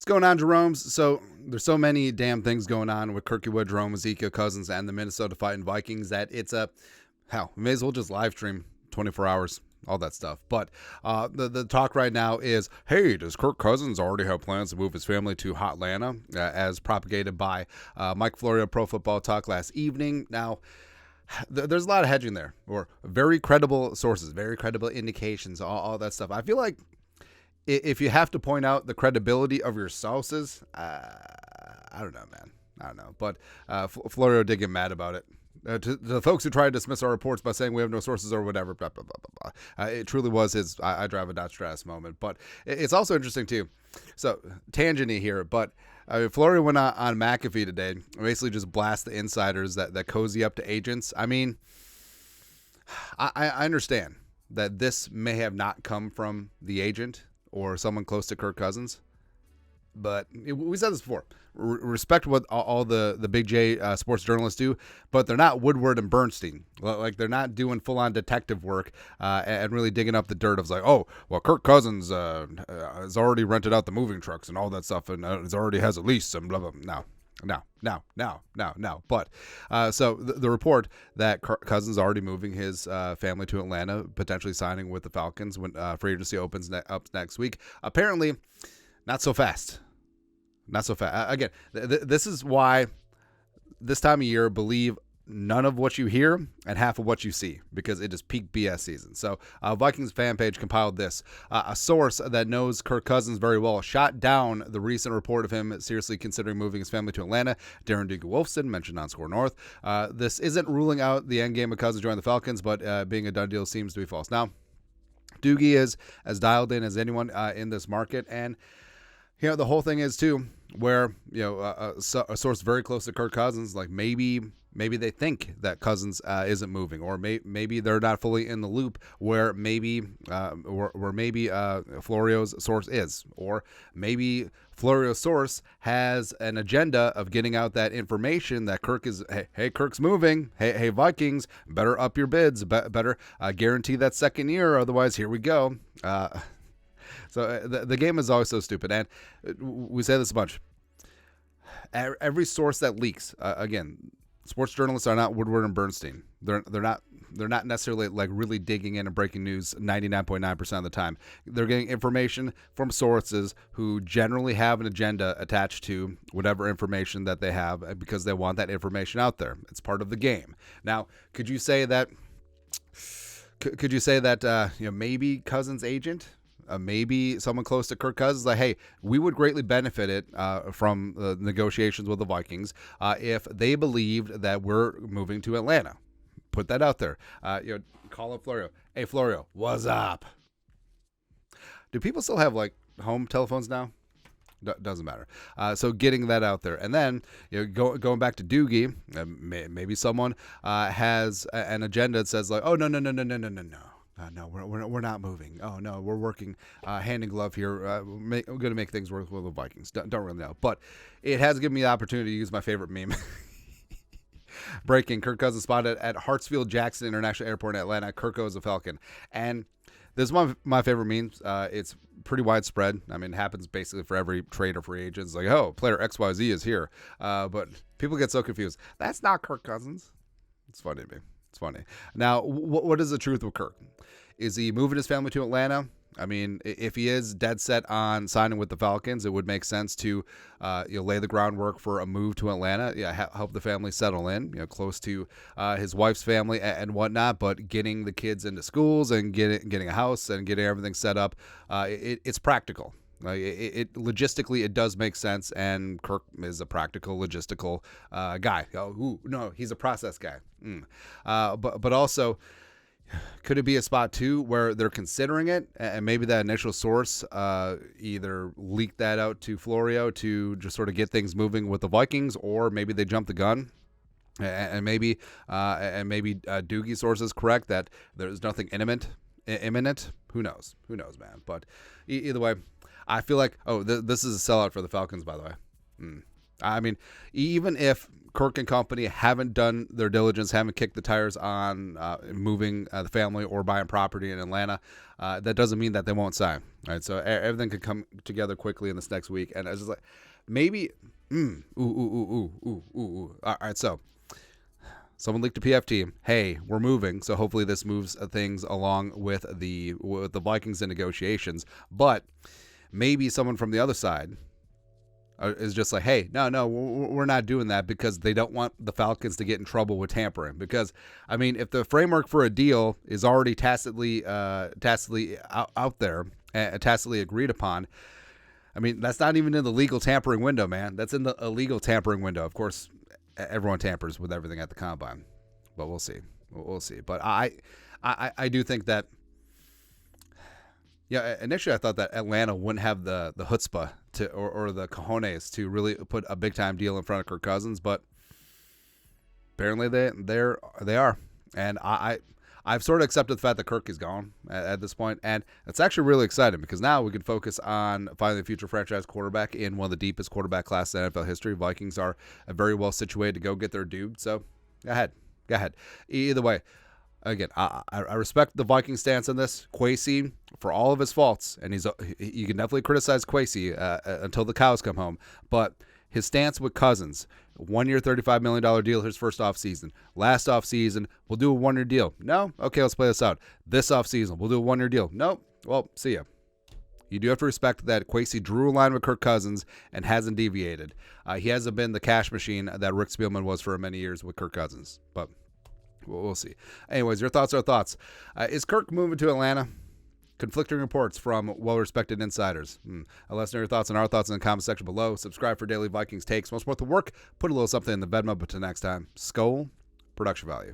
going on, Jerome? So there's so many damn things going on with Kirk Cousins, Jerome, Ezekiel Cousins, and the Minnesota Fighting Vikings that it's we may as well just live stream 24 hours, all that stuff. But the talk right now is, hey, does Kirk Cousins already have plans to move his family to Hotlanta, as propagated by Mike Florio, Pro Football Talk last evening? Now, there's a lot of hedging there, or very credible sources, very credible indications, all that stuff. I feel like if you have to point out the credibility of your sources, I don't know, man. I don't know. But Florio did get mad about it. To the folks who try to dismiss our reports by saying we have no sources or whatever, blah, blah, blah, blah, blah. It truly was his I drive a Dodge Stratus moment. But it's also interesting, too. So, tangent-y here, but Florio went on McAfee today and basically just blast the insiders that cozy up to agents. I mean, I understand that this may have not come from the agent or someone close to Kirk Cousins, but we said this before. Respect what all the Big J sports journalists do, but they're not Woodward and Bernstein. Like, they're not doing full-on detective work and really digging up the dirt of like, oh, well, Kirk Cousins has already rented out the moving trucks and all that stuff, and already has a lease and blah, blah, blah. No. But so the report that Cousins already moving his family to Atlanta, potentially signing with the Falcons when free agency opens up next week. Apparently, not so fast. Not so fast. Again, this is why this time of year, believe none of what you hear and half of what you see, because it is peak BS season. So Vikings fan page compiled this. A source that knows Kirk Cousins very well shot down the recent report of him seriously considering moving his family to Atlanta. Darren Wolfson mentioned on Score North. This isn't ruling out the end game of Cousins joining the Falcons, but being a done deal seems to be false. Now, Doogie is as dialed in as anyone in this market, and the whole thing is too, where a source very close to Kirk Cousins, like maybe they think that Cousins isn't moving, or maybe they're not fully in the loop, where maybe Florio's source is, or maybe Florio's source has an agenda of getting out that information that Kirk is, hey, Kirk's moving, hey, Vikings, better up your bids, better guarantee that second year, otherwise here we go. So the game is always so stupid, and we say this a bunch. Every source that leaks, again, sports journalists are not Woodward and Bernstein. They're not necessarily like really digging in and breaking news 99.9% of the time. They're getting information from sources who generally have an agenda attached to whatever information that they have, because they want that information out there. It's part of the game. Now, could you say that maybe Cousins' agent? Maybe someone close to Kirk Cousins, like, hey, we would greatly benefit it from the negotiations with the Vikings if they believed that we're moving to Atlanta. Put that out there. Call up Florio. Hey, Florio, what's up? Do people still have like home telephones now? Doesn't matter. So getting that out there, and then going back to Doogie, maybe someone has an agenda that says like, oh no. No, we're not moving. Oh, no, we're working hand in glove here. We're going to make things work with the Vikings. Don't really know. But it has given me the opportunity to use my favorite meme. Breaking, Kirk Cousins spotted at Hartsfield-Jackson International Airport in Atlanta. Kirko is a Falcon. And this is one of my favorite memes. It's pretty widespread. I mean, it happens basically for every trade or free agent. It's like, oh, player XYZ is here. But people get so confused. That's not Kirk Cousins. It's funny to me. It's funny. Now, what is the truth with Kirk? Is he moving his family to Atlanta? I mean, if he is dead set on signing with the Falcons, it would make sense to lay the groundwork for a move to Atlanta. Help the family settle in, close to his wife's family and whatnot. But getting the kids into schools and getting a house and getting everything set up, it's practical. Logistically, it does make sense, and Kirk is a practical, logistical guy. No, he's a process guy. But also, could it be a spot too where they're considering it, and maybe that initial source either leaked that out to Florio to just sort of get things moving with the Vikings, or maybe they jumped the gun? And maybe Doogie's source is correct that there's nothing imminent. Who knows, man? But either way, I feel like, this is a sellout for the Falcons, by the way. I mean, even if Kirk and company haven't done their diligence, haven't kicked the tires on moving the family or buying property in Atlanta, that doesn't mean that they won't sign. Right, so everything could come together quickly in this next week, and I was just like, maybe, All right, so someone leaked to PFT. Hey, we're moving, so hopefully this moves things along with the Vikings in negotiations. But maybe someone from the other side is just like, hey, no, we're not doing that because they don't want the Falcons to get in trouble with tampering. Because, I mean, if the framework for a deal is already tacitly out there, tacitly agreed upon, I mean, that's not even in the legal tampering window, man. That's in the illegal tampering window. Of course, everyone tampers with everything at the combine, but we'll see. We'll see. But I do think that, yeah, initially I thought that Atlanta wouldn't have the chutzpah or the cojones to really put a big time deal in front of Kirk Cousins, but apparently they are, and I've sort of accepted the fact that Kirk is gone at this point, and it's actually really exciting because now we can focus on finding the future franchise quarterback in one of the deepest quarterback classes in NFL history. Vikings are very well situated to go get their dude, so go ahead. Either way. Again, I respect the Viking stance on this. Kwesi, for all of his faults, and you can definitely criticize Kwesi until the cows come home, but his stance with Cousins, 1 year, $35 million deal his first offseason. Last offseason, we'll do a 1 year deal. No? Okay, let's play this out. This offseason, we'll do a 1 year deal. Nope. Well, see ya. You do have to respect that Kwesi drew a line with Kirk Cousins and hasn't deviated. He hasn't been the cash machine that Rick Spielman was for many years with Kirk Cousins, but we'll see. Anyways, your thoughts are thoughts. Is Kirk moving to Atlanta? Conflicting reports from well-respected insiders. Let us know your thoughts and our thoughts in the comment section below. Subscribe for daily Vikings takes. Most worth the work. Put a little something in the Venmo, but till next time, Skol, production value.